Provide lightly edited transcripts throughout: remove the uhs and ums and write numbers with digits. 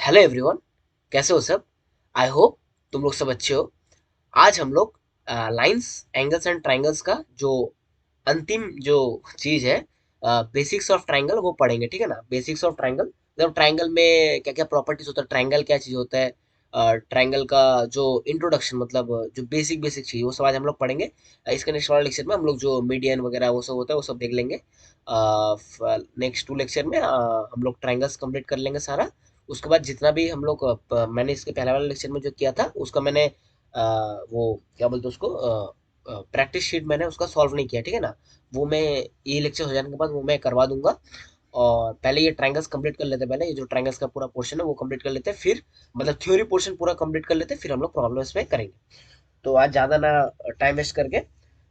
Hello everyone, कैसे हो सब। आई होप तुम लोग सब अच्छे हो। आज हम लोग लाइंस, एंगल्स एंड ट्रायंगल्स का जो अंतिम जो चीज है, बेसिक्स ऑफ ट्रायंगल, वो पढ़ेंगे। ठीक है ना। बेसिक्स ऑफ ट्रायंगल मतलब ट्रायंगल में क्या क्या प्रॉपर्टीज होता है, ट्रायंगल क्या चीज होता है, ट्रायंगल का जो इंट्रोडक्शन मतलब जो बेसिक बेसिक चीज, वो सब आज हम लोग पढ़ेंगे। इसके नेक्स्ट वाले लेक्चर में हम लोग जो मीडियन वगैरह वो सब होता है वो सब देख लेंगे। नेक्स्ट टू लेक्चर में हम लोग ट्रायंगल्स कंप्लीट कर लेंगे सारा। उसके बाद जितना भी हम लोग मैंने इसके पहले वाले लेक्चर में जो किया था उसका मैंने वो क्या बोलते हैं उसको, प्रैक्टिस शीट मैंने उसका सॉल्व नहीं किया। ठीक है ना। वो मैं ये लेक्चर हो जाने के बाद वो मैं करवा दूंगा। और पहले ये ट्रायंगल्स कंप्लीट कर लेते हैं, पहले ये जो ट्रायंगल्स का पूरा पोर्शन है वो कंप्लीट कर लेते हैं, फिर मतलब थ्योरी पोर्शन पूरा कंप्लीट कर लेते हैं, फिर हम लोग प्रॉब्लम्स में करेंगे। तो आज ज़्यादा ना टाइम वेस्ट करके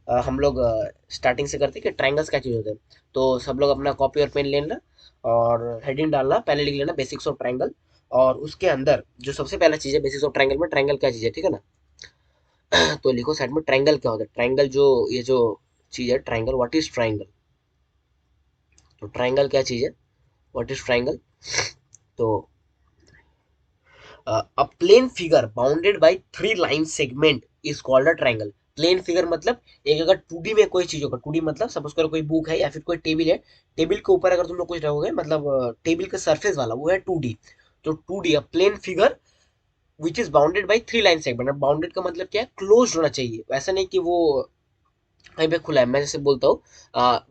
हम लोग स्टार्टिंग से करते हैं कि ट्रायंगल्स क्या चीज़ होते हैं। तो सब लोग अपना कॉपी और पेन लेना और हेडिंग डालना, पहले लिख लेना बेसिक्स ऑफ ट्रायंगल। और उसके अंदर जो सबसे पहला चीज़ है बेसिक्स ऑफ ट्रायंगल में, ट्रायंगल क्या चीज़ है, ठीक है ना। तो लिखो साइड में ट्रायंगल क्या होता है। ट्रायंगल जो ये जो चीज़ है, ट्रायंगल, व्हाट इज ट्रायंगल। तो ट्रायंगल क्या चीज़ है, व्हाट इज ट्रायंगल। तो a plane figure bounded by three line segment is called a triangle. Plane figure मतलब एक अगर 2D में कोई चीज होगा, 2D मतलब सपोज करो कोई बुक है या फिर कोई टेबल है, टेबल के ऊपर अगर तुम लोग कुछ रहोगे मतलब टेबल के सरफेस वाला वो है 2D। तो 2D a plane figure which is bounded by three line segment. Bounded का मतलब क्या है, क्लोज होना चाहिए, वैसा नहीं कि वो कहीं पे खुला है। मैं जैसे बोलता हूँ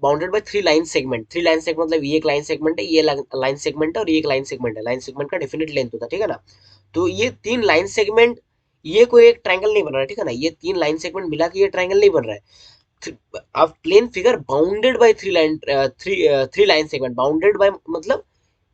bounded by three line segment. Three line segment मतलब ये एक लाइन सेगमेंट है, ये लाइन सेगमेंट है और ये एक लाइन सेगमेंट है। लाइन सेगमेंट का डेफिनेट लेंथ होता है, ठीक है ना। तो ये तीन लाइन सेगमेंट, ये कोई एक ट्रायंगल नहीं बन रहा है, ठीक है ना। ये तीन लाइन सेगमेंट मिला के ये ट्रायंगल नहीं बन रहा है। अब plane figure bounded by three line segment, bounded by मतलब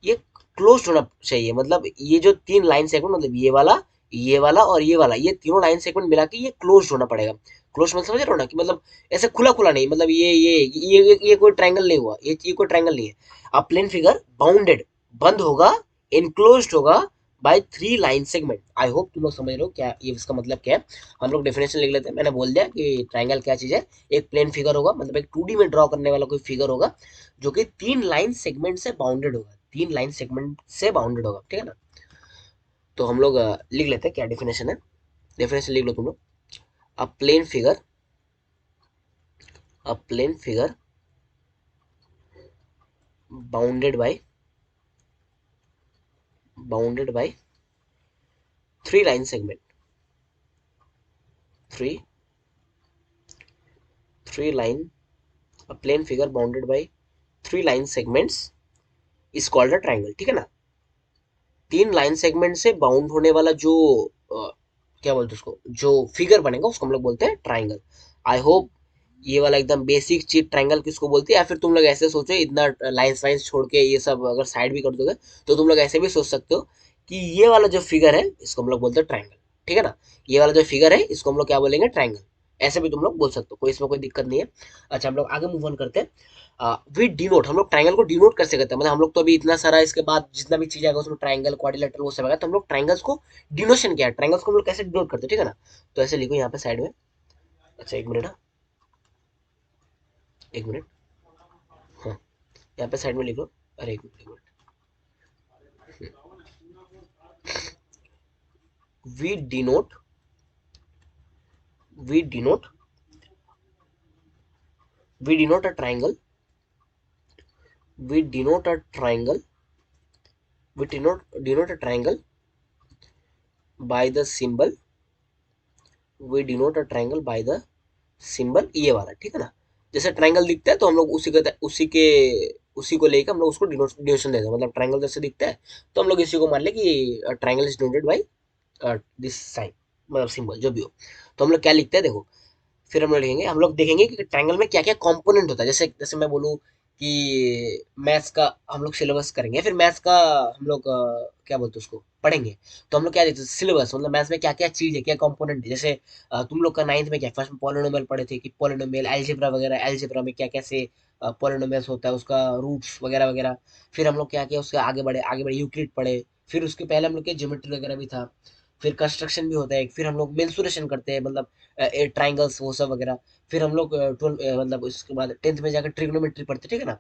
ये क्लोज होना चाहिए। मतलब ये जो तीन लाइन सेगमेंट मतलब ये वाला और ये वाला, ये तीनों लाइन सेगमेंट मिला के ये क्लोज होना पड़ेगा। क्लोज मतलब समझ रहे हो ना, कि मतलब ऐसे खुला खुला नहीं, मतलब ये कोई ट्रायंगल नहीं हुआ, ये कोई ट्रायंगल नहीं है। अब प्लेन फिगर बाउंडेड, बंद होगा, इनक्लोज होगा bye three line segment. I hope तुम लोग समझ रहे हो क्या ये इसका मतलब क्या है। हम लोग डेफिनेशन लिख लेते हैं। मैंने बोल दिया कि ट्रायंगल क्या चीज है। एक प्लेन फिगर होगा, मतलब एक 2D में ड्रॉ करने वाला कोई फिगर होगा जो कि तीन लाइन सेगमेंट से बाउंडेड होगा, तीन लाइन सेगमेंट से बाउंडेड होगा, ठीक है ना। तो हम लोग लिख लेते हैं क्या डेफिनेशन है। डेफिनेशन लिख लो तुम लोग। A plane figure, a plane figure bounded by, bounded by three line segment, three three line, a plane figure bounded by three line segments is called a triangle, ठीक है ना। तीन लाइन सेगमेंट से bound होने वाला जो क्या बोलते हैं उसको, जो फिगर बनेगा उसको हम लोग बोलते हैं ट्रायंगल। आई होप ये वाला एकदम बेसिक चीज ट्रायंगल किसको बोलते हैं। या फिर तुम लोग ऐसे सोचो, इतना लाइंस वाइंस छोड़ के ये सब अगर साइड भी कर दोगे तो तुम लोग ऐसे भी सोच सकते हो कि ये वाला जो फिगर है इसको हम लोग बोलते हैं ट्रायंगल, ठीक है ना। ये वाला जो फिगर है इसको हम लोग क्या बोलेंगे, ट्रायंगल। ऐसे भी तुम लोग बोल सकते हो, कोई इसमें कोई दिक्कत नहीं है। अच्छा, हम लोग आगे मूव ऑन करते हैं। विद डिनोट, हम लोग ट्रायंगल को डिनोट कैसे करते हैं, मतलब हम लोग तो अभी इतना सारा इसके बाद जितना भी चीज आएगा उसमें ट्रायंगल क्वाड्रिलेटरल वो सब आएगा, तो हम लोग ट्रायंगल्स को डिनोशन क्या है, ट्रायंगल्स को हम लोग कैसे डिनोट करते हैं, ठीक है ना। तो ऐसे लिखो यहाँ पे साइड में। अच्छा एक मिनट, हाँ एक मिनट, हाँ यहाँ पे साइड में लिख लो। अरे एक मिनट, एक minute. We denote, we denote, we denote a triangle, we denote a triangle, we denote a triangle by the symbol, we denote a triangle by the symbol, ये वाला, ठीक है ना। जैसे ट्रायंगल दिखता है तो हम लोग उसी को लेकर हम लोग उसको डिनोशन देते हैं। मतलब ट्रायंगल जैसे दिखता है तो हम लोग इसी को मान ले कि triangle is denoted by this sign, मतलब सिंबल जो भी हो। तो हम लोग क्या लिखते हैं देखो, फिर हम लोग लिखेंगे, हम लोग देखेंगे कि ट्रायंगल में क्या क्या कंपोनेंट होता है। जैसे जैसे मैं बोलूँ कि मैथ्स का हम लोग सिलेबस करेंगे, फिर मैथ्स का हम लोग क्या बोलते हैं उसको पढ़ेंगे। तो हम लोग क्या देखते हैं, सिलेबस मतलब मैथ्स में क्या क्या चीज़ है, क्या कंपोनेंट है। जैसे तुम लोग का नाइन्थ में क्या फर्स्ट में पॉलिनोमियल पढ़े थे कि पॉलिनोमियल, अलजेब्रा वगैरह, अलजेब्रा में क्या कैसे पॉलिनोमियल्स होता है, उसका रूट्स वगैरह वगैरह। फिर हम लोग क्या किया, उसके आगे बढ़े यूक्लिड पढ़े। फिर उसके पहले हम लोग के ज्योमेट्री वगैरह भी था। फिर कंस्ट्रक्शन भी होता है, फिर हम लोग मेंसुरेशन करते हैं, मतलब ट्राइंगल्स वो सब वगैरह। फिर हम लोग 12 मतलब उसके बाद 10th में जाकर ट्रिग्नोमेट्री पढ़ते हैं, ठीक है ना।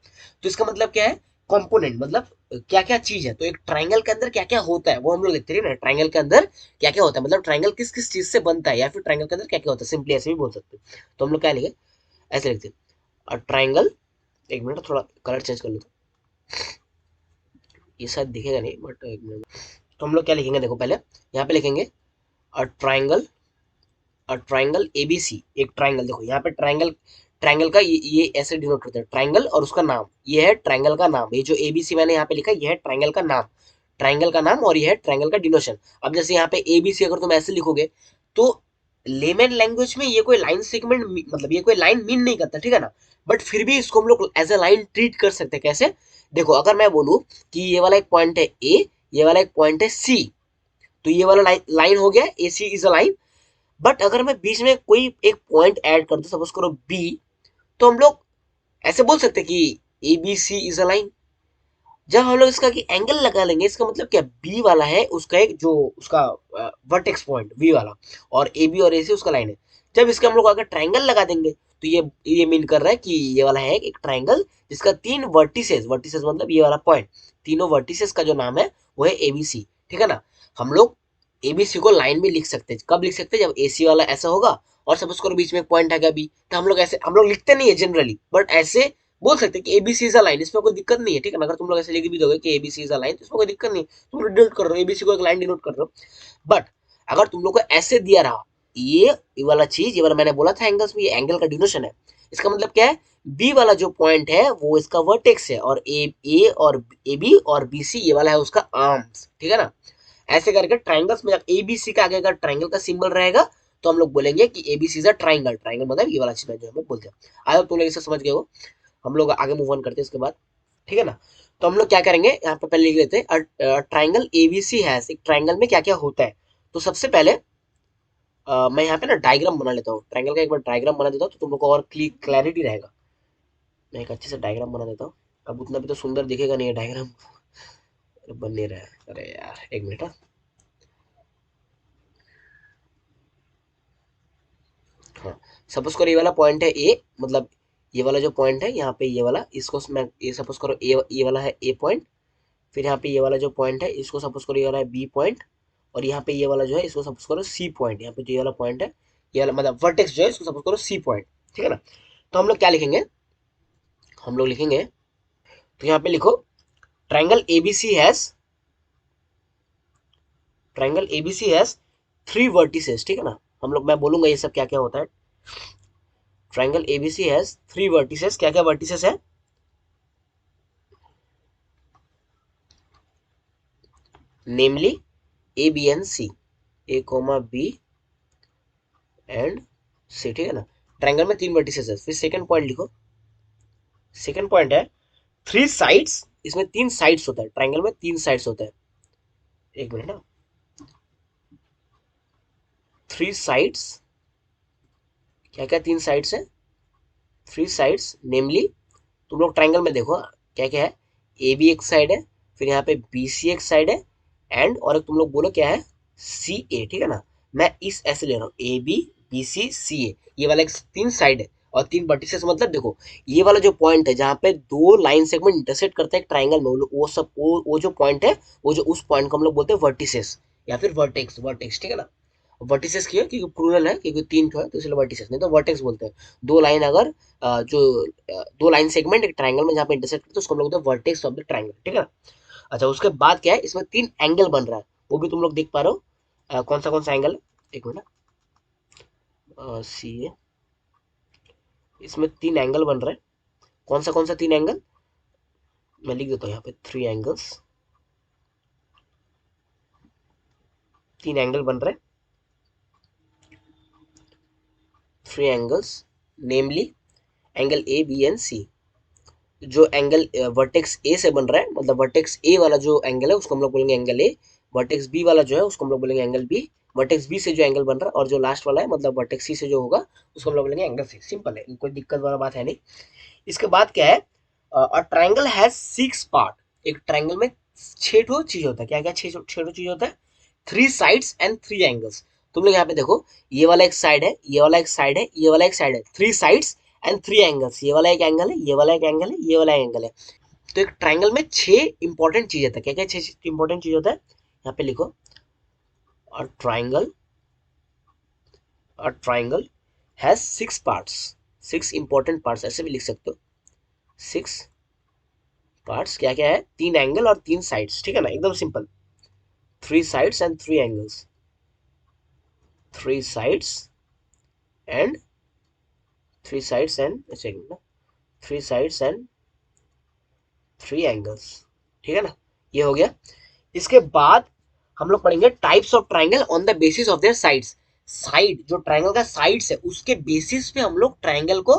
तो इसका मतलब क्या है कंपोनेंट मतलब क्या क्या चीज है, तो एक ट्रायंगल के अंदर क्या क्या होता है वो हम लोग लिखते हैं ना, ट्रायंगल के अंदर क्या क्या होता है, मतलब ट्रायंगल किस किस चीज से बनता है, या फिर ट्रायंगल के अंदर क्या क्या होता है, सिंपली ऐसे भी बोल सकते हैं। तो हम लोग क्या लिखे, ऐसे लिखते हैं ट्रायंगल, एक मिनट थोड़ा कलर चेंज कर लो, ये शायद दिखेगा नहीं बट एक मिनट। तो हम लोग क्या लिखेंगे, देखो पहले यहाँ पे लिखेंगे ट्रायंगल, ट्रायंगल एबीसी, एक ट्रायंगल, देखो यहाँ पे ट्रायंगल, ट्रायंगल का ये ऐसे डिनोट करते हैं, ट्रायंगल और उसका नाम, ये है ट्रायंगल का नाम, ये जो एबीसी मैंने यहाँ पे लिखा है ये है ट्रायंगल का नाम, ट्रायंगल का नाम, और ये है ट्रायंगल का डिनोशन। अब जैसे यहाँ पे एबीसी अगर तुम ऐसे लिखोगे तो लेमन लैंग्वेज में ये कोई लाइन सेगमेंट, मतलब ये कोई लाइन मीन नहीं करता, ठीक है ना, बट फिर भी इसको हम लोग एज अ लाइन ट्रीट कर सकते हैं। कैसे, देखो अगर मैं बोलूं कि ये वाला एक पॉइंट है ए, ये वाला एक पॉइंट है सी, तो ये वाला लाइन लाइन हो गया, ए सी इज अ लाइन। बट अगर मैं बीच में कोई एक पॉइंट ऐड कर दूं, सपोज करो बी, तो हम लोग ऐसे बोल सकते हैं कि A B C is a line. जब हम लोग इसका कि एंगल लगा लेंगे, इसका मतलब क्या, बी वाला है उसका एक जो उसका वर्टेक्स पॉइंट बी वाला, और ए बी और ए सी उसका लाइन है। जब इसके हम लोग अगर ट्राइंगल लगा देंगे तो ये मीन कर रहा है कि ये वाला है एक ट्राइंगल जिसका तीन वर्टिसेस, वर्टिसेस मतलब ये वाला पॉइंट, तीनों वर्टिसेस का जो नाम है वो है एबीसी, ठीक है ना। हम लोग एबीसी को लाइन में लिख सकते हैं, कब लिख सकते हैं, जब एसी वाला ऐसा होगा और सपोज करो बीच में एक पॉइंट आ गया बी, तो हम लोग ऐसे, हम लोग लिखते नहीं है जनरली, बट ऐसे बोल सकते हैं कि एबीसी इज अ लाइन, इसमें कोई दिक्कत नहीं है, ठीक है ना। अगर तुम लोग ऐसे लिख भी दोगे कि एबीसी इज अ लाइन, तो इसमें कोई दिक्कत नहीं है, तुम लोग डिनोट कर रहे हो, एबीसी को एक लाइन डिनोट कर रहे हो। बट अगर तुम लोग को ऐसे दिया रहा, ये वाला चीज, ये वाला मैंने बोला था एंगल्स में, ये एंगल का डिनोशन है, इसका मतलब क्या है, बी वाला जो पॉइंट है वो इसका वर्टेक्स है, और ए और ए बी और बी सी ये वाला है उसका आर्म्स, ठीक है ना। ऐसे करके ट्राइंगल्स में एबीसी का आगे अगर ट्राइंगल का सिंबल रहेगा तो हम लोग बोलेंगे कि ABC is a triangle, triangle मतलब ये वाला चीज जो हमें बोलते हैं। आगे तुम लोग इसे समझ गए हो, हम लोग आगे मूव ऑन करते हैं इसके बाद, ठीक है ना। तो हम लोग क्या करेंगे, यहाँ पे पहले लिख लेते हैं ट्राइंगल एबीसी है, एक ट्राइंगल में क्या क्या होता है। तो सबसे पहले मैं यहाँ पे ना डायग्राम बना लेता हूँ, ट्राइंगल का एक बार डायग्राम बना देता हूँ तो तुम लोग को और क्लैरिटी रहेगा। मैं एक अच्छे से डायग्राम बना देता हूँ, अब उतना भी तो सुंदर दिखेगा नहीं है डायग्राम, बन नहीं रहा है, अरे यार एक मिनट। हाँ, सपोज करो ये वाला पॉइंट है ए, मतलब ये वाला जो पॉइंट है यहाँ पे, ये वाला, इसको मैं ये सपोज करो ए, ये वाला है ए पॉइंट, फिर यहाँ पे ये वाला जो पॉइंट है इसको सपोज करो ये वाला है बी पॉइंट, और यहाँ पे ये वाला जो है इसको सपोज करो सी पॉइंट, यहाँ पे जो ये वाला पॉइंट है, ये वाला मतलब वर्टेक्स जो है इसको सपोज करो सी पॉइंट, ठीक है ना। तो हम लोग क्या लिखेंगे, हम लोग लिखेंगे, तो यहाँ पे लिखो triangle ABC has, triangle ABC has three vertices, ठीक है ना। हम लोग, मैं बोलूंगा ये सब क्या क्या होता है। Triangle ABC has three vertices, क्या क्या वर्टिसेस है, namely A B and C, A comma B and C, ठीक है ना। ट्रायंगल में तीन वर्टिसेस है, फिर सेकंड पॉइंट लिखो, सेकंड पॉइंट है थ्री साइड्स, इसमें तीन साइड्स होता है, ट्रायंगल में तीन साइड्स होता है, एक मिनट ना, थ्री साइड्स, क्या क्या तीन साइड्स है, थ्री साइड्स नेमली, तुम लोग ट्रायंगल में देखो क्या क्या है, ए बी एक साइड है, फिर यहाँ पे बी सी एक साइड है, एंड और एक तुम लोग बोलो क्या है, सी ए, ठीक है ना। मैं इस ऐसे ले रहा हूँ ए बी बी सी सी ए, ये वाला एक तीन साइड है और तीन वर्टिसेस, मतलब देखो ये वाला जो पॉइंट है जहाँ पे दो लाइन सेगमेंट इंटरसेक्ट करते हैं ट्राइंगल में, वो सब वो जो पॉइंट है, वो जो उस पॉइंट को हम लोग बोलते हैं वर्टिसेस या फिर वर्टेक्स, वर्टेक्स, ठीक है ना। वर्टिसेस क्यों, क्योंकि प्लूरल है, क्योंकि तीन है तो इसलिए वर्टिसेस, नहीं तो वर्टेक्स बोलते हैं। दो लाइन अगर दो लाइन सेगमेंट एक ट्राइंगल में जहाँ पे इंटरसेक्ट करते हैं उसको हम लोग बोलते हैं वर्टेक्स ऑफ द ट्राइंगल, ठीक है ना। अच्छा उसके बाद क्या है, इसमें तीन एंगल बन रहा है, वो भी तुम लोग देख पा रहे हो, कौन सा एंगल है, एक मिनट, सी है, इसमें तीन एंगल बन रहा है, कौन सा तीन एंगल, मैं लिख देता हूँ यहाँ पे थ्री एंगल्स, तीन एंगल बन रहे हैं, three angles, namely angle A B and C. जो एंगल वर्टेक्स ए से बन रहा है, मतलब वर्टेक्स ए वाला जो एंगल है उसको हम लोग बोलेंगे एंगल ए, वर्टेक्स बी वाला जो है उसको हम लोग बोलेंगे एंगल बी, वर्टेक्स बी से जो एंगल बन रहा है और जो लास्ट वाला है मतलब वर्टेक्स सी से जो होगा उसको हम लोग बोलेंगे एंगल सी, सिंपल है, कोई दिक्कत वाला बात है नहीं। इसके बाद क्या है, a triangle has six part, एक ट्रायंगल में छह ठो चीज होता है, क्या क्या छह ठो चीज होता है, three sides and three angles. तुम लोग यहाँ पे देखो, ये वाला एक साइड है, ये वाला एक साइड है, ये वाला एक साइड है, three sides and three angles, ये वाला एक एंगल है, ये वाला एक एंगल है, ये वाला एंगल है। तो एक ट्राइंगल में 6 इंपॉर्टेंट चीज होता है। क्या क्या 6 इंपॉर्टेंट चीज होता है, यहाँ पे लिखो। A triangle has 6 parts, 6 important parts, ऐसे भी लिख सकते हो। 6 पार्ट्स क्या क्या है, 3 एंगल और 3 साइड्स, ठीक है ना, एकदम simple. 3 sides and 3 angles, 3 sides and 3 sides and 3 sides and 3 angles, ठीक है ना, ये हो गया। इसके बाद हम लोग पढ़ेंगे types of triangle on the basis of their sides. Side, जो ट्राइंगल का साइड्स है उसके बेसिस पे हम लोग ट्राइंगल को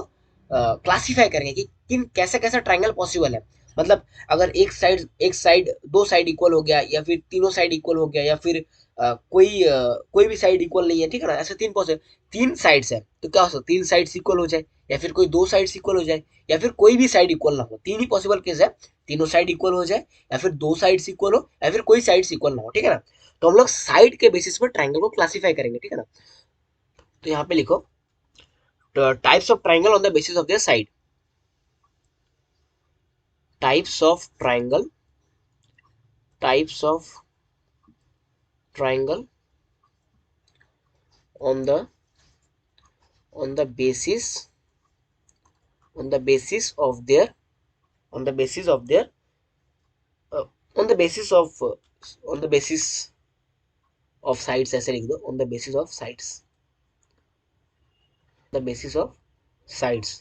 क्लासिफाई करेंगे कि किन कैसा कैसा ट्राइंगल पॉसिबल है। मतलब अगर एक साइड 2 साइड इक्वल हो गया, या फिर तीनों साइड इक्वल हो गया, या फिर कोई भी साइड इक्वल नहीं है, ठीक है ना, ऐसे 3 पॉसिबल, 3 साइड्स है तो क्या हो सकता है, 3 साइड्स इक्वल हो जाए, या फिर कोई 2 साइड्स इक्वल हो जाए, या फिर कोई भी साइड इक्वल ना हो। 3 ही पॉसिबल केस है, तीनों साइड इक्वल हो जाए, या फिर 2 साइड्स इक्वल हो, या फिर कोई साइड्स इक्वल ना हो, ठीक है ना। तो हम लोग साइड के बेसिस पर ट्राइंगल को क्लासिफाई करेंगे, ठीक है ना। तो यहाँ पे लिखो types of triangle on the basis of their side. Types of triangle, types of triangle on the on the basis on the basis of their on the basis of their uh, on the basis of on the basis of sides, ऐसे लिख दो, on the basis of sides, the basis of sides।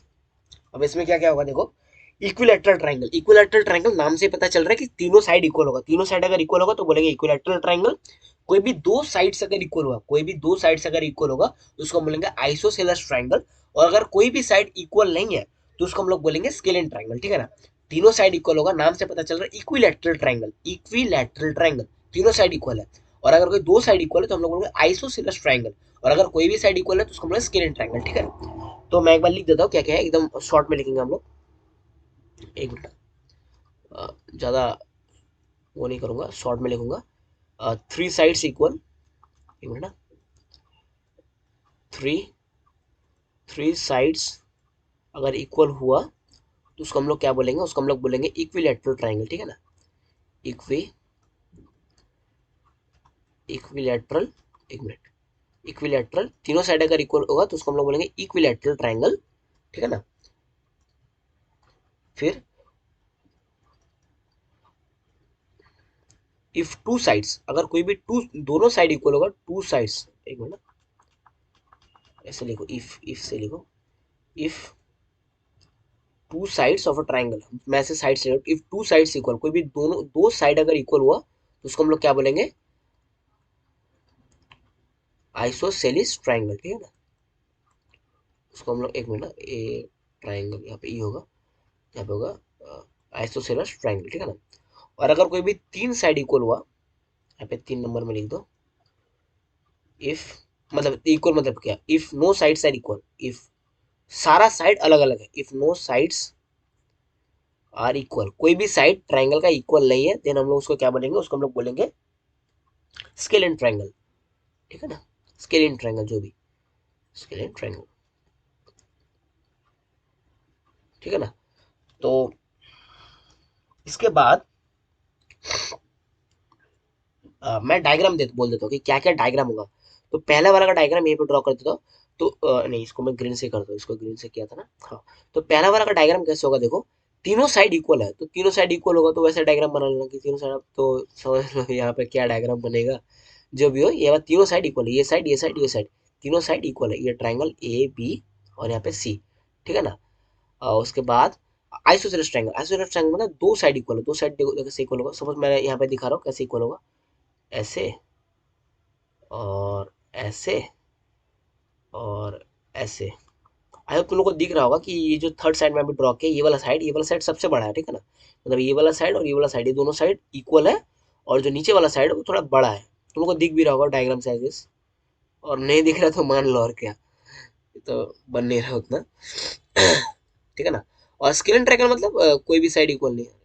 अब इसमें क्या क्या होगा देखो, equilateral triangle. Equilateral triangle नाम से पता चल रहा है कि तीनों साइड इक्वल होगा, तीनों साइड अगर इक्वल होगा तो बोलेंगे इक्विलैटरल ट्राइंगल। कोई भी 2 साइड्स अगर इक्वल होगा, कोई भी 2 साइड्स अगर इक्वल होगा तो उसको हम बोलेंगे आइसोसेलेस ट्राइंगल। और अगर कोई भी साइड इक्वल नहीं है तो उसको हम लोग बोलेंगे स्केलेन ट्राइंगल, ठीक है ना। तीनों साइड इक्वल होगा, नाम से पता चल रहा है इक्विलैटरल ट्राइंगल, इक्विलैटरल ट्राइंगल, तीनों साइड इक्वल है। और अगर कोई 2 साइड इक्वल है तो हम लोग बोलेंगे आइसोसेलेस ट्राइंगल। और अगर कोई भी साइड इक्वल है तो उसको बोलेंगे स्केलेन ट्राइंगल, ठीक है ना। तो मैं एक बार लिख देता हूँ क्या क्या है, एकदम शॉर्ट में लिखेंगे हम लोग। एक मिनट, ज़्यादा वो नहीं करूँगा, शॉर्ट में लिखूंगा। 3 साइड्स इक्वल, एक मिनट ना, थ्री थ्री साइड्स अगर इक्वल हुआ तो उसको हम लोग क्या बोलेंगे, उसको हम लोग बोलेंगे इक्विलैटरल ट्राइंगल, ठीक है ना। इक्वी इक्विलैटरल, एक मिनट, इक्विलैटरल, तीनों साइड अगर इक्वल होगा तो उसको हम लोग बोलेंगे इक्विलैटरल ट्राइंगल, ठीक है ना। फिर इफ 2 साइड्स, अगर कोई भी दोनों साइड इक्वल होगा, 2 साइड्स, एक मिनट, ऐसे लिखो, इफ से लिखो, if 2 sides of a triangle, मैं ऐसे साइड से, इफ 2 साइड्स इक्वल, कोई भी दोनों 2 साइड अगर इक्वल हुआ तो उसको हम लोग क्या बोलेंगे, आइसोसेलिस ट्राइंगल, ठीक है ना। उसको हम लोग, एक मिनट, ए ट्राइंगल यहाँ पे ई होगा, यहाँ पे होगा आइसोसेलस ट्राइंगल, ठीक है ना। और अगर कोई भी 3 साइड इक्वल हुआ, यहाँ पे 3 नंबर में लिख दो, इफ, मतलब इक्वल मतलब क्या, if no sides are equal, if सारा साइड अलग अलग है, if no sides are equal, कोई भी साइड ट्राइंगल का इक्वल नहीं है, देन हम लोग उसको क्या बोलेंगे, उसको हम लोग बोलेंगे स्केलेन ट्राइंगल, ठीक है ना। स्केलेन ट्राइंगल, जो भी स्केलेन ट्राइंगल, ठीक है ना। तो इसके बाद मैं डायग्राम बोल देता हूँ कि क्या क्या डायग्राम होगा। तो पहला वाला का डायग्राम यहीं पे ड्रॉ कर देता हूँ। तो नहीं, इसको मैं ग्रीन से करता हूँ, इसको ग्रीन से किया था ना, हाँ। तो पहला वाला का डायग्राम कैसे होगा देखो, तीनों साइड इक्वल है तो तीनों साइड इक्वल होगा तो वैसे डायग्राम बना लेना कि तीनों साइड, अब तो समझ लो यहाँ पे क्या डायग्राम बनेगा। जो भी हो, ये बात, तीनों साइड इक्वल है, ये साइड ये साइड ये साइड, तीनों साइड इक्वल है, ये ट्राइंगल ए बी और यहाँ पे सी, ठीक है ना। उसके बाद आइसोसेलेस ट्राइंगल, आइसोसेलेस ट्राइंगल मतलब 2 साइड इक्वल है, 2 साइड कैसे इक्वल होगा, सपोज मैं यहाँ पे दिखा रहा हूँ कैसे इक्वल होगा, ऐसे और ऐसे और ऐसे। आई होप तुम लोग को दिख रहा होगा कि ये जो थर्ड साइड में अभी ड्रॉ किया, ये वाला साइड सबसे बड़ा है, ठीक है ना। मतलब ये वाला साइड और ये वाला साइड, ये दोनों साइड इक्वल है, और जो नीचे वाला साइड है वो थोड़ा बड़ा है। तुम लोग को दिख भी रहा होगा डायग्राम से एज, और नहीं दिख रहा तो मान लो, और क्या, ये तो बन नहीं रहा उतना। ठीक है ना। और स्केलेन ट्रायंगल मतलब कोई भी साइड इक्वल नहीं है।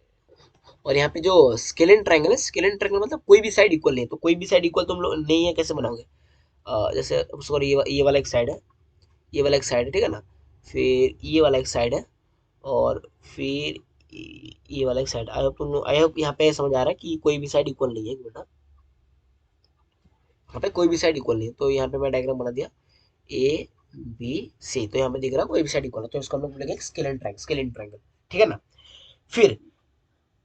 और यहाँ पे जो स्केलेन ट्रायंगल है, स्केलेन ट्रायंगल मतलब कोई भी साइड इक्वल नहीं है। तो कोई भी साइड इक्वल तुम लोग नहीं है, कैसे बनाओगे, जैसे सॉरी, ये वाला एक साइड है, ये वाला एक साइड है, ठीक है ना। फिर ये वाला एक साइड है, और फिर ये वाला एक साइड, आई होप यहाँ पे समझ आ रहा है कि कोई भी साइड इक्वल नहीं है बेटा, यहाँ पे कोई भी साइड इक्वल नहीं है। तो यहाँ पे मैं डायग्राम बना दिया ए बी सी, तो यहाँ पे दिख रहा है कोई भी साइड इक्वल है, तो इसको हम लोग बोलेंगे स्केलेन ट्रायंगल, स्केलेन ट्रायंगल, ठीक है ना। फिर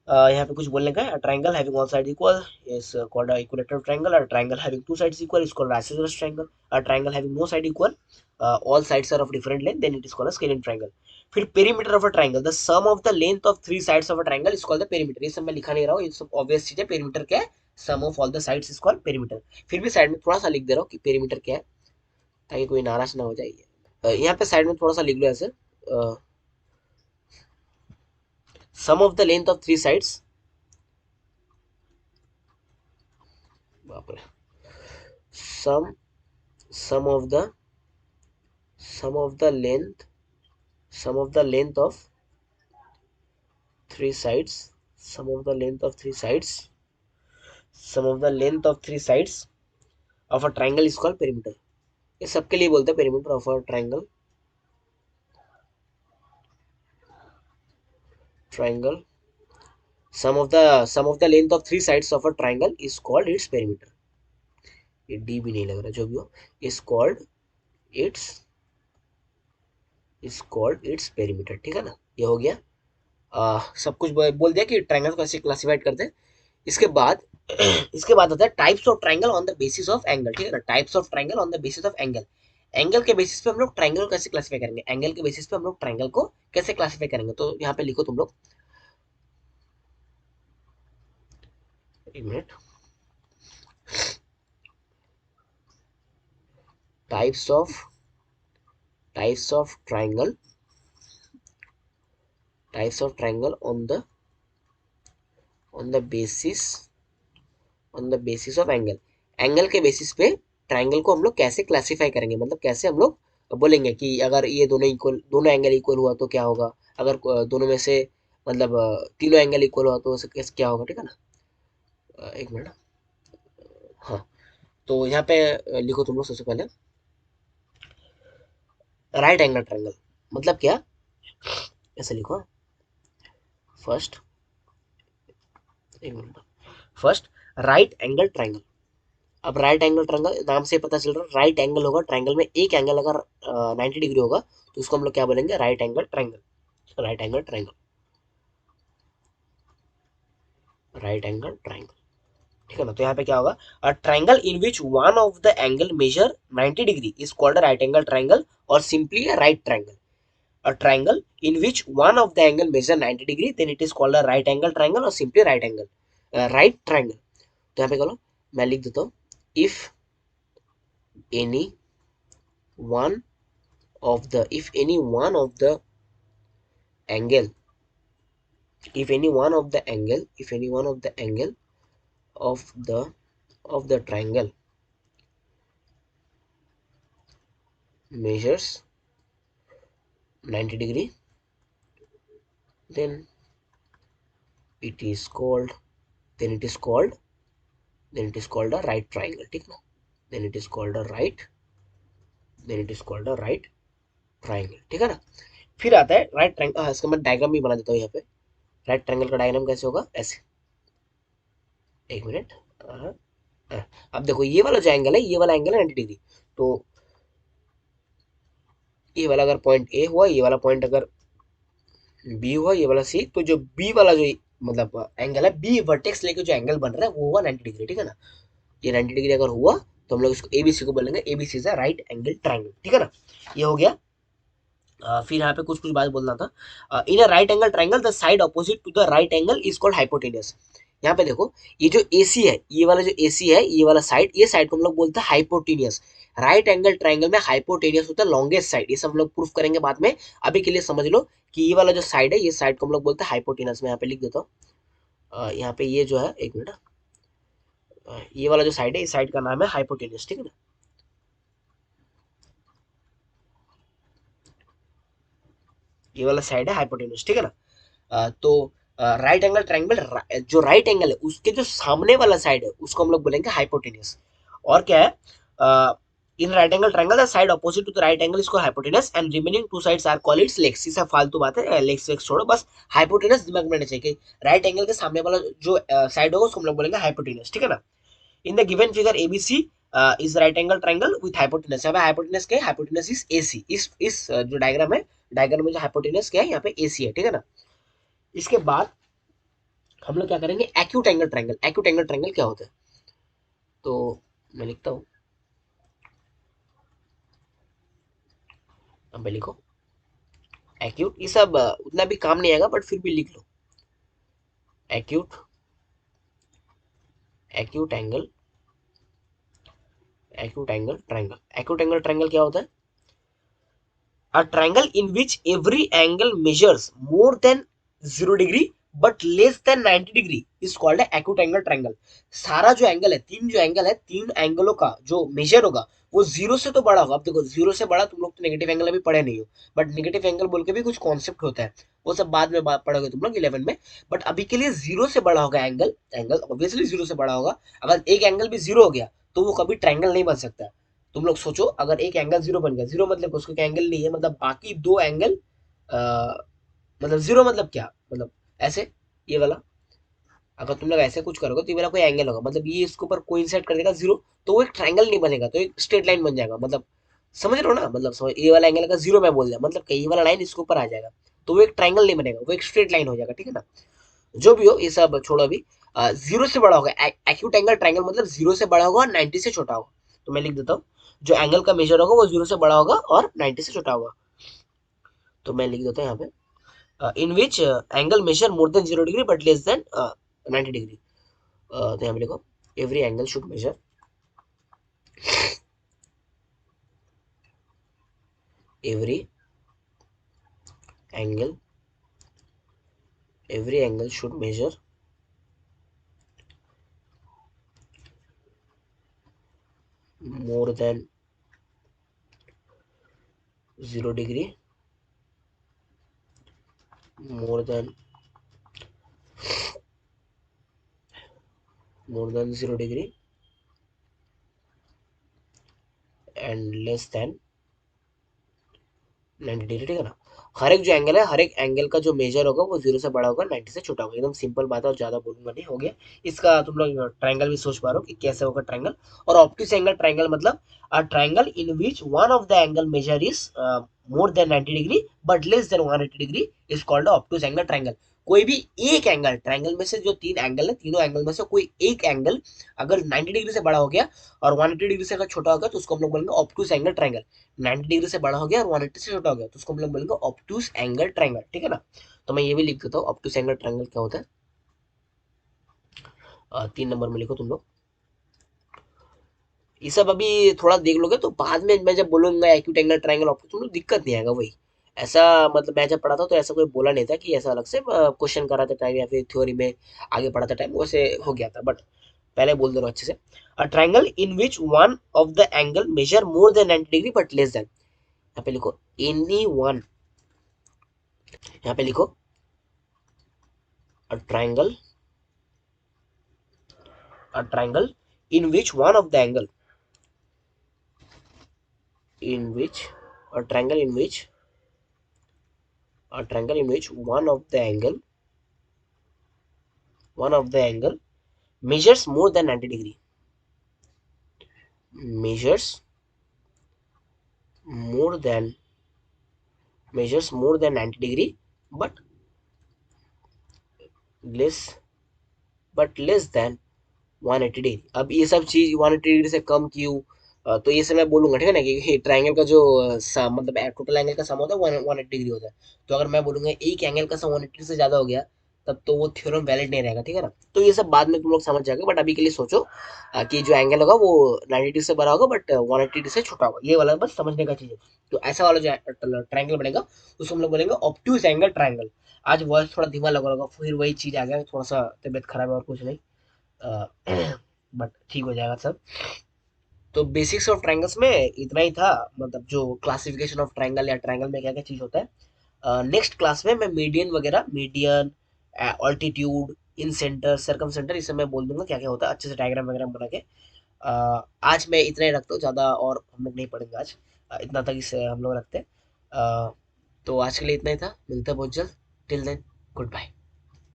यहाँ पे कुछ बोलने का है, triangle having all side equal is called equilateral triangle, और triangle having two sides equal is called isosceles triangle, और triangle having no side equal all sides are of different length then it is called a scalene triangle. फिर perimeter of a triangle, the sum of the length of three sides of a triangle is called the perimeter. ये सब मैं लिखा नहीं रहा हूँ, ये सब ऑब्वियस चीज है। पेरीमीटर क्या है, sum of all the sides is called perimeter. फिर भी साइड में थोड़ा सा लिख दे रहा हूँ कि पेरीमीटर क्या है, ताकि कोई नाराज ना हो जाए। यहाँ पे साइड में थोड़ा सा लिख लो ऐसे, sum of the length of three sides, बाप रे, sum sum of the sum of the length sum of the length of three sides sum of the length of three sides sum of the length of three sides of a triangle is called perimeter। ये सबके लिए बोलते हैं perimeter of a triangle sum of the length of three sides of a triangle is called its perimeter। ये D भी नहीं लग रहा, जो भी हो, is called its perimeter, ठीक है ना। ये हो गया, सब कुछ बोल दिया कि ट्रायंगल को ऐसे क्लासिफाइड करते हैं। इसके बाद इसके बाद आता है types of triangle on the basis of angle, ठीक है ना। Types of triangle on the basis of angle, angle के बेसिस पे हम लोग ट्रायंगल को कैसे क्लासिफाई करेंगे, एंगल के बेसिस पे हम लोग ट्रायंगल को कैसे क्लासिफाई करेंगे। तो यहाँ पे लिखो तुम लोग, एक minute, types of triangle on the basis of angle, angle के बेसिस पे ट्रायंगल को हम लोग कैसे क्लासिफाई करेंगे, मतलब कैसे हम लोग बोलेंगे कि अगर ये दोनों एंगल इक्वल हुआ तो क्या होगा, अगर दोनों में से मतलब तीनों एंगल इक्वल हुआ तो कैसे क्या होगा, ठीक है ना। एक मिनट, हाँ, तो यहाँ पे लिखो तुम लोग सबसे पहले राइट एंगल ट्रायंगल, मतलब क्या, ऐसे लिखो फर्स्ट, एक minute, first right angle triangle. अब राइट एंगल ट्रायंगल नाम से पता चल रहा है, राइट एंगल होगा ट्रायंगल में, एक एंगल अगर 90 डिग्री होगा तो उसको हम लोग क्या बोलेंगे, right angle triangle, right angle triangle, right angle triangle, ठीक है ना। तो यहाँ पे क्या होगा, a triangle in which one of the angle measure 90 degree is called a right angle triangle और simply a right triangle. A triangle in which one of the angle measure 90 degree then it is called a right angle triangle और simply right angle, right triangle. तो यहाँ पे बोलो, मैं लिख देता हूँ, if any one of the angle if any one of the angle of the triangle measures 90 degree then it is called then it is called a right triangle, ठीक ना। then it is called a right triangle, ठीक है ना। फिर आता है right triangle, इसका मैं डायग्राम भी बना देता हूँ यहाँ पे। राइट ट्रायंगल का डायग्राम कैसे होगा, ऐसे, एक मिनट, अब देखो ये वाला जो एंगल है, ये वाला एंगल है 90 डिग्री, तो ये वाला अगर पॉइंट ए हुआ, ये वाला पॉइंट अगर बी हुआ, ये वाला सी, तो जो बी वाला जो मतलब एंगल है, बी वर्टेक्स लेके जो एंगल बन रहा है वो हुआ 90 डिग्री, ठीक है ना। ये 90 डिग्री अगर हुआ तो हम लोग इसको एबीसी को बोलेंगे, ABC is a right angle triangle, ठीक है ना। ये हो गया। फिर यहाँ पे कुछ कुछ बात बोलना था। In a right angle triangle the side opposite to the right angle is called hypotenuse. यहाँ पे देखो, ये जो एसी है, ये वाला जो एसी है, ये वाला साइड, ये साइड को हम लोग बोलते हैं हाइपोटेनियस। राइट एंगल ट्रायंगल में हाइपोटेनियस होता है लॉन्गेस्ट साइड, ये सब हम लोग प्रूफ करेंगे बाद में। अभी के लिए समझ लो कि ये वाला जो साइड है, ये साइड को हम लोग बोलते हैं हाइपोटेनियस। मैं यहाँ पे लिख देता हूँ, यहाँ पे ये जो है, एक मिनट, ये वाला जो साइड है, इस साइड का नाम है हाइपोटेनियस, ठीक है ना। ये वाला साइड है हाइपोटेनियस, ठीक है ना। तो राइट एंगल ट्रायंगल, जो राइट एंगल है उसके जो सामने वाला साइड है उसको हम लोग बोलेंगे हाइपोटेनियस। और क्या है, in right angle triangle the side opposite to the right angle इसको hypotenuse and remaining two sides are called its legs. ये सब फालतू बात है, लेग्स लेग्स छोड़ो, बस हाइपोटेनस दिमाग में रहना चाहिए कि राइट एंगल के सामने वाला जो साइड होगा उसको हम लोग बोलेंगे हाइपोटेनस, ठीक है ना। In the given figure ABC is right angle triangle with hypotenuse. यहाँ पे हाइपोटेनस क्या है, हाइपोटेनस इज एसी। इस जो डायग्राम है, डायग्राम में जो हाइपोटेनस क्या है यहाँ पे एसी है, ठीक है ना। इसके बाद हम लोग क्या करेंगे, acute angle triangle. Acute angle triangle क्या होता है, तो मैं लिखता हूँ, अब लिखो एक्यूट। ये सब उतना भी काम नहीं आएगा बट फिर भी लिख लो। Acute, acute angle, acute angle triangle. Acute angle triangle क्या होता है, a triangle in which every angle measures more than 0 degree but less than 90 degree is called a acute angle triangle। सारा जो एंगल है, तीन जो एंगल है, तीन एंगलों का जो मेजर होगा वो जीरो से तो बड़ा होगा। अब देखो जीरो से बड़ा, तुम लोग तो नेगेटिव एंगल अभी पढ़े नहीं हो, बट नेगेटिव एंगल बोल के भी कुछ कॉन्सेप्ट होता है, वो सब बाद में पढ़ोगे तुम लोग 11 में। बट अभी के लिए जीरो से बड़ा होगा एंगल, एंगल ऑब्वियसली जीरो से बड़ा होगा। अगर एक एंगल भी जीरो हो गया तो वो कभी ट्रायंगल नहीं बन सकता। तुम लोग सोचो, अगर एक एंगल जीरो बन गया, जीरो मतलब उसको एंगल नहीं है, मतलब बाकी दो एंगल मतलब जीरो मतलब क्या, मतलब ऐसे ये वाला, अगर तुम लोग ऐसे कुछ करोगे तो ये वाला कोई एंगल होगा, मतलब ये इसके ऊपर कोइंसाइड कर देगा जीरो, तो वो एक ट्रायंगल नहीं बनेगा, तो एक स्ट्रेट लाइन बन जाएगा। मतलब समझ रहे हो ना, मतलब समझ, ये वाला एंगल का जीरो मैं बोल दिया, मतलब ये वाला लाइन इसके ऊपर आ जाएगा, तो वो एक ट्रायंगल नहीं बनेगा, वो एक स्ट्रेट लाइन हो जाएगा, ठीक है ना। जो भी हो ये सब छोड़ो अभी। जीरो से बड़ा होगा एक्यूट एंगल ट्रायंगल, मतलब जीरो से बड़ा होगा और 90 से छोटा होगा। तो मैं लिख देता हूँ, जो एंगल का मेजर होगा वो जीरो से बड़ा होगा और 90 से छोटा होगा। तो मैं लिख देता हूँ यहाँ पे, in which angle measure more than 0 degree but less than 90 degree. तो यहाँ पे लिखो, every angle should measure, every angle, every angle should measure more than 0 degree, more than 0 degree and less than 90 degree, ठीक है ना। हर एक जो angle है, हर एक एंगल का जो मेजर होगा वो जीरो से बड़ा होगा, 90 से छोटा होगा। एकदम सिंपल बात है और ज्यादा बोलूंगा नहीं, हो गया। इसका तुम लोग ट्रायंगल भी सोच पा रहे हो कि कैसे होगा ट्रायंगल। और ऑप्टिस एंगल ट्रायंगल मतलब अ triangle in which one of the angle major is more than 90 degree but less then 180 degree is called obtuse angle triangle. कोई भी एक एंगल, ट्रायंगल में से जो तीन एंगल है, तीनों एंगल में से कोई एक एंगल अगर 90 डिग्री से बड़ा हो गया और 180 डिग्री से अगर छोटा हो गया तो उसको हम लोग बोलेंगे ऑप्टूस एंगल ट्रायंगल। 90 डिग्री से बड़ा हो गया और 180 से छोटा हो गया तो उसको हम लोग बोलेंगे ऑप्टूस एंगल ट्रायंगल, ठीक है ना। तो मैं ये भी लिख देता हूँ, ऑप्टूस एंगल ट्रायंगल क्या होता है। 3 नंबर में लिखो तुम लोग। ये सब अभी थोड़ा देख लोगे तो बाद में मैं जब बोलूंगा एक्यूट एंगल ट्रायंगल ऑप्टूस, तुम लोग दिक्कत नहीं आएगा। वही ऐसा, मतलब मैं जब पढ़ा था तो ऐसा कोई बोला नहीं था कि ऐसा अलग से क्वेश्चन कराते टाइम या फिर थ्योरी में आगे पढ़ाते टाइम वैसे हो गया था, बट पहले बोल दे रहा हूँ अच्छे से। अ triangle in which one of the angle measure more then 90 degree but less then, यहाँ पे लिखो एनी वन, यहाँ पे लिखो a triangle, a triangle in which one of the angle, in which a triangle in which a triangle in which one of the angle measures more than 90 degree, measures more than measures more than 90 degree but less less than 180 degree. अब ये सब चीज 180 degree से कम क्यों, तो ये सब मैं बोलूंगा, ठीक है ना, कि ट्रायंगल का जो मतलब टोटल एंगल का सम होता है 180 डिग्री होता है। तो अगर मैं बोलूंगा एक एंगल का सम 180 से ज्यादा हो गया तब तो वो थ्योरम वैलिड नहीं रहेगा, ठीक है ना। तो ये सब बाद में तुम लोग समझ जाओगे, बट अभी के लिए सोचो कि जो एंगल होगा वो 90 डिग्री से बड़ा होगा बट 180 डिग्री से छोटा होगा, ये वाला बस समझने का चीज है। तो ऐसा वाला जो ट्रायंगल बनेगा उसको हम लोग बोलेंगे ऑप्टूज एंगल ट्रायंगल। आज वॉइस थोड़ा धीमा लग रहा होगा, फिर वही चीज आ गया, थोड़ा सा तबियत खराब है और कुछ नहीं, बट ठीक हो जाएगा सब। तो बेसिक्स ऑफ ट्रायंगल्स में इतना ही था, मतलब जो क्लासिफिकेशन ऑफ ट्रायंगल या ट्रायंगल में क्या क्या चीज होता है। नेक्स्ट क्लास में मैं मीडियन वगैरह, मीडियन, ऑल्टीट्यूड, इन सेंटर, सर्कम सेंटर, इसे मैं बोल दूंगा क्या क्या होता है अच्छे से डायग्राम वगैरह बना के। आज मैं इतना ही रखता हूँ, ज़्यादा और हम लोग नहीं पढ़ेंगे आज। इतना तक इसे हम लोग रखते हैं। तो आज के लिए इतना ही था, मिलते हैं बहुत जल्द। Till then, good bye.